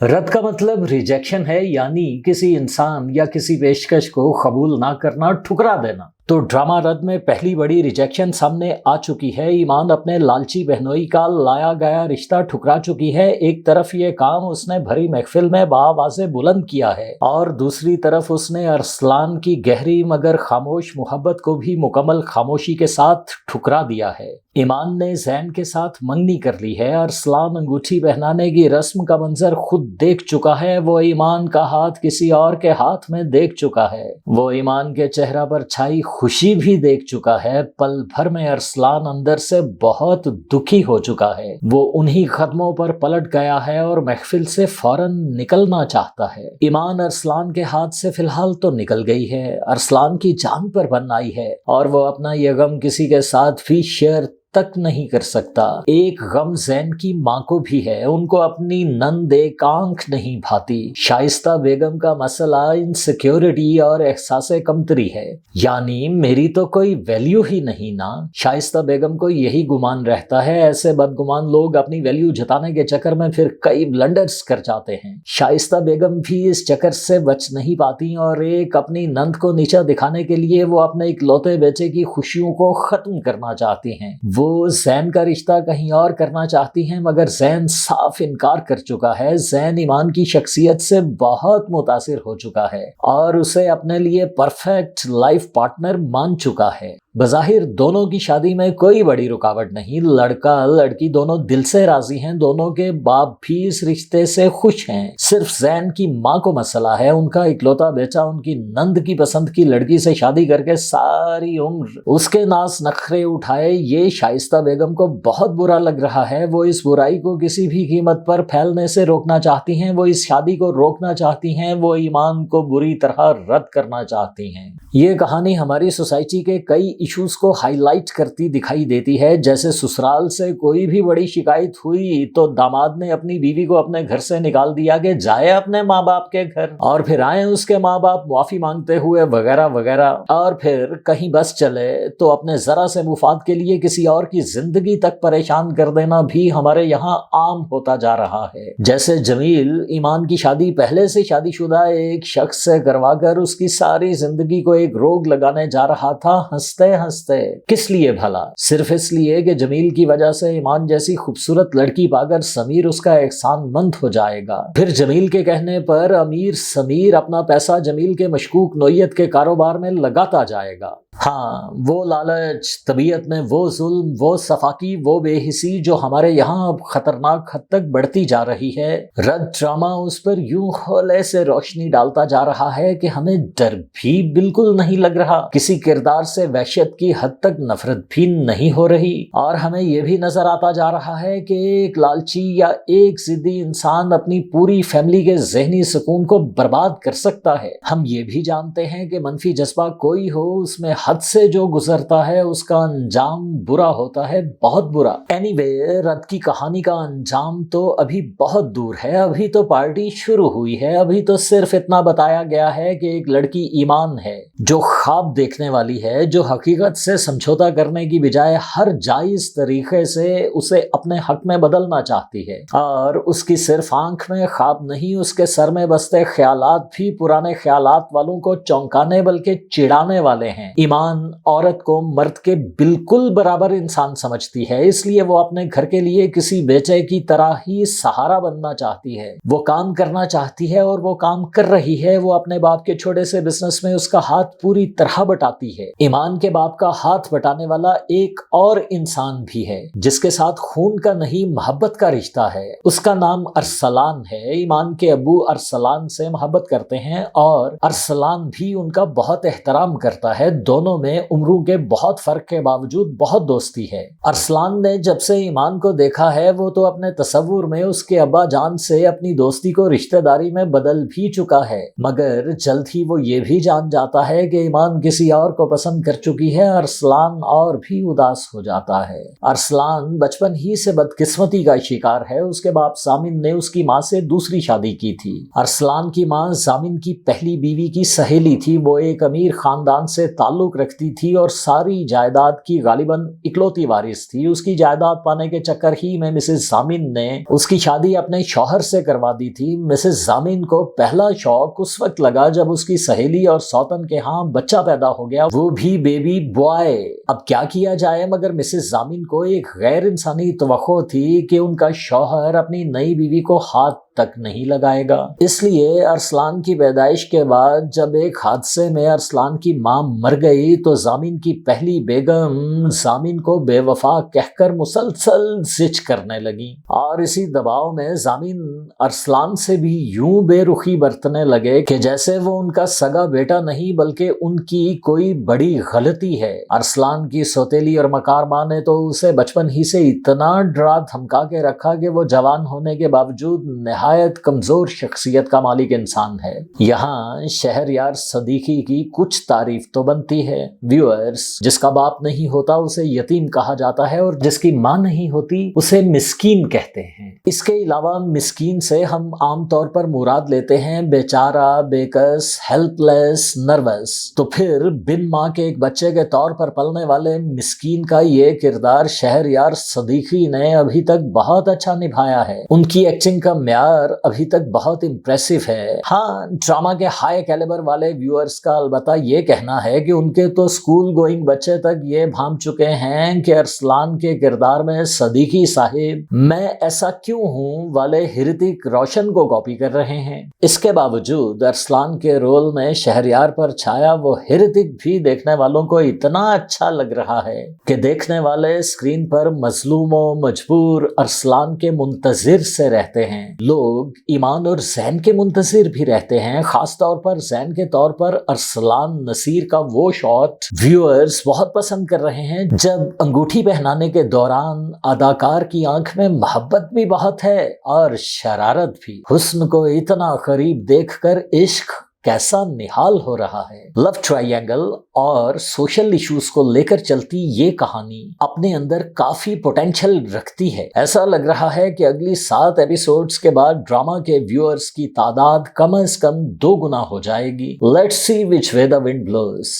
रद्द का मतलब रिजेक्शन है, यानी किसी इंसान या किसी पेशकश को कबूल ना करना, ठुकरा देना। तो ड्रामा रद्द में पहली बड़ी रिजेक्शन सामने आ चुकी है। ईमान अपने लालची बहनोई का लाया गया रिश्ता ठुकरा चुकी है। एक तरफ ये काम उसने भरी महफिल में बाआवाज़े बुलंद किया है और दूसरी तरफ उसने अरसलान की गहरी मगर खामोश मोहब्बत को भी मुकम्मल खामोशी के साथ ठुकरा दिया है। ईमान ने ज़ैन के साथ मंगनी कर ली है। अरसलान अंगूठी पहनाने की रस्म का मंजर खुद देख चुका है। वो ईमान का हाथ किसी और के हाथ में देख चुका है। वो ईमान के चेहरा पर छाई खुशी भी देख चुका है। पल भर में अरसलान अंदर से बहुत दुखी हो चुका है। वो उन्हीं कदमों पर पलट गया है और महफिल से फौरन निकलना चाहता है। ईमान अरसलान के हाथ से फिलहाल तो निकल गई है, अरसलान की जान पर बन आई है और वो अपना यह गम किसी के साथ भी शेयर तक नहीं कर सकता। एक गम ज़ैन की माँ को भी है, उनको अपनी नंद एक आंख नहीं भाती। शाइस्ता बेगम का मसला इनसिक्योरिटी और एहसास कमतरी है, यानी मेरी तो कोई वैल्यू ही नहीं ना। शाइस्ता बेगम को यही गुमान रहता है। ऐसे बदगुमान लोग अपनी वैल्यू जताने के चक्कर में फिर कई ब्लंडर्स कर जाते हैं। शाइस्ता बेगम भी इस चक्कर से बच नहीं पाती और एक अपनी नंद को नीचा दिखाने के लिए वो अपने इकलौते बेटे की खुशियों को खत्म करना चाहती हैं। वो ज़ैन का रिश्ता कहीं और करना चाहती हैं, मगर ज़ैन साफ इनकार कर चुका है। ज़ैन ईमान की शख्सियत से बहुत मुतासिर हो चुका है और उसे अपने लिए परफेक्ट लाइफ पार्टनर मान चुका है। बज़ाहिर दोनों की शादी में कोई बड़ी रुकावट नहीं। लड़का लड़की दोनों दिल से राजी हैं, दोनों के बाप भी इस रिश्ते से खुश हैं। सिर्फ ज़ैन की माँ को मसला है। उनका इकलौता बेटा उनकी नंद की पसंद की लड़की से शादी करके सारी उम्र उसके नाज नखरे उठाए, ये शाइस्ता बेगम को बहुत बुरा लग रहा है। वो इस बुराई को किसी भी कीमत पर फैलने से रोकना चाहती हैं। वो इस शादी को रोकना चाहती हैं। वो ईमान को बुरी तरह रद्द करना चाहती हैं। ये कहानी हमारी सोसाइटी के कई इश्यूज को हाईलाइट करती दिखाई देती है। जैसे ससुराल से कोई भी बड़ी शिकायत हुई तो दामाद ने अपनी बीवी को अपने घर से निकाल दिया कि जाए अपने माँ बाप के घर, और फिर आए उसके माँ बाप माफी मांगते हुए वगैरह वगैरह। और फिर कहीं बस चले तो अपने जरा से मुफाद के लिए किसी और की जिंदगी तक परेशान कर देना भी हमारे यहाँ आम होता जा रहा है। जैसे जमील ईमान की शादी पहले से शादीशुदा एक शख्स से करवाकर उसकी सारी जिंदगी को एक रोग लगाने जा रहा था, हंसते हंसते। किस लिए भला? सिर्फ इसलिए कि जमील की वजह से ईमान जैसी खूबसूरत लड़की पाकर समीर उसका एहसानमंद हो जाएगा। फिर जमील के कहने पर अमीर समीर अपना पैसा जमील के मशकूक नोयत के कारोबार में लगाता जाएगा। हाँ, वो लालच, तबीयत में वो जुल्म, वो सफाकी, वो बेहिसी जो हमारे यहाँ अब खतरनाक हद तक बढ़ती जा रही है। रद्द ड्रामा उस पर यूं खोले से रोशनी डालता जा रहा है कि हमें डर भी बिल्कुल नहीं लग रहा। किसी किरदार से वहशत की हद तक नफरत भी नहीं हो रही और हमें यह भी नजर आता जा रहा है कि एक लालची या एक जिद्दी इंसान अपनी पूरी फैमिली के ज़हनी सुकून को बर्बाद कर सकता है। हम ये भी जानते हैं कि मनफी जज्बा कोई हो, उसमें हद से जो गुजरता है उसका अंजाम बुरा होता है, बहुत बुरा। एनीवे, रद्द की कहानी का अंजाम तो अभी बहुत दूर है। अभी तो पार्टी शुरू हुई है। अभी तो सिर्फ इतना बताया गया है कि एक लड़की ईमान है जो ख्वाब देखने वाली है, जो हकीकत से समझौता करने की बजाय हर जायज तरीके से उसे अपने हक में बदलना चाहती है। और उसकी सिर्फ आंख में ख्वाब नहीं, उसके सर में बसते ख्यालात भी पुराने ख्यालात वालों को चौंकाने बल्कि चिढ़ाने वाले हैं। ईमान औरत को मर्द के बिल्कुल बराबर इंसान समझती है, इसलिए वो अपने घर के लिए किसी बेटे की तरह ही सहारा बनना चाहती है। वो काम करना चाहती है और वो काम कर रही है। वो अपने बाप के छोटे से बिजनेस में उसका हाथ पूरी तरह बटाती है। ईमान के बाप का हाथ बटाने वाला एक और इंसान भी है जिसके साथ खून का नहीं मोहब्बत का रिश्ता है। उसका नाम अरसलान है। ईमान के अब्बू अरसलान से मोहब्बत करते हैं और अरसलान भी उनका बहुत एहतराम करता है। दोनों में उम्रों के बहुत फर्क के बावजूद बहुत दोस्ती है। अरसलान ने जब से ईमान को देखा है वो तो अपने तसव्वुर में उसके अब्बा जान से अपनी दोस्ती को रिश्तेदारी में बदल भी चुका है, मगर जल्द ही वो ये भी जान जाता है कि ईमान किसी और को पसंद कर चुकी ہوتی ہے ارسلان اور بھی اداس ہو جاتا ہے۔ ارسلان بچپن ہی سے بدقسمتی کا شکار ہے۔ اس کے باپ زامن نے اس کی ماں سے دوسری شادی کی تھی۔ ارسلان کی ماں زامن کی پہلی بیوی کی سہیلی تھی۔ وہ ایک امیر خاندان سے تعلق رکھتی تھی اور ساری جائیداد کی غالباً اکلوتی وارث تھی۔ اس کی جائیداد پانے کے چکر ہی میں مسز زامن نے اس کی شادی اپنے شوہر سے کروا دی تھی۔ مسز زامن کو پہلا شوق اس وقت لگا جب اس کی سہیلی اور سوتن کے ہاں بچہ پیدا ہو گیا، وہ بھی بیبی بوائے۔ اب کیا کیا جائے مگر مسز زامن کو ایک غیر انسانی توقع تھی کہ ان کا شوہر اپنی نئی بیوی کو ہاتھ تک نہیں لگائے گا۔ اس لیے ارسلان کی پیدائش کے بعد جب ایک حادثے میں ارسلان کی ماں مر گئی تو زامن کی پہلی بیگم زامن کو بے وفا کہہ کر مسلسل زچ کرنے لگی، اور اسی دباؤ میں زامن ارسلان سے بھی یوں بے رخی برتنے لگے کہ جیسے وہ ان کا سگا بیٹا نہیں بلکہ ان کی کوئی بڑی غلطی ہے۔ ارسلان کی سوتیلی اور مکار ماں نے تو اسے بچپن ہی سے اتنا ڈرا دھمکا کے رکھا کہ وہ جوان ہونے کے باوجود نہایت کمزور شخصیت کا مالک انسان ہے۔ یہاں شہریار صدیقی کی کچھ تعریف تو بنتی ہے۔ ویورز، جس کا باپ نہیں ہوتا اسے یتیم کہا جاتا ہے اور جس کی ماں نہیں ہوتی اسے مسکین کہتے ہیں۔ اس کے علاوہ مسکین سے ہم عام طور پر مراد لیتے ہیں بیچارہ، بےکس، ہیلپ لیس، نروس۔ تو پھر بن ماں کے ایک بچے کے طور پر پلنے والے مسکین کا یہ کردار شہریار صدیقی نے ابھی تک بہت اچھا نبھایا ہے۔ ان کی ایکٹنگ کا معیار ابھی تک بہت امپریسو ہے۔ ہاں، ڈرامہ کے ہائی کیلیبر والے ویورز کا البتہ یہ کہنا ہے کہ ان کے تو اسکول گوئنگ بچے تک یہ بھانپ چکے ہیں کہ ارسلان کے کردار میں صدیقی صاحب میں ایسا کیوں ہوں والے ہرتک روشن کو کاپی کر رہے ہیں۔ اس کے باوجود ارسلان کے رول میں شہریار پر چھایا وہ ہرتک بھی دیکھنے والوں کو اتنا اچھا لگ رہا ہے کہ دیکھنے والے اسکرین پر مظلوم و مجبور ارسلان کے منتظر سے رہتے ہیں۔ لوگ ایمان اور زین کے منتظر بھی رہتے ہیں، خاص طور پر زین کے طور پر ارسلان نصیر کا وہ شاٹ ویورز بہت پسند کر رہے ہیں جب انگوٹھی پہنانے کے دوران اداکار کی آنکھ میں محبت بھی بہت ہے اور شرارت بھی۔ حسن کو اتنا قریب دیکھ کر عشق کیسا نہال ہو رہا ہے۔ لو ٹرائینگل اور سوشل ایشوز کو لے کر چلتی یہ کہانی اپنے اندر کافی پوٹینشل رکھتی ہے۔ ایسا لگ رہا ہے کہ اگلی 7 ایپیسوڈز کے بعد ڈرامہ کے ویورز کی تعداد کم از کم 2 گنا ہو جائے گی۔ Let's see which way the wind blues.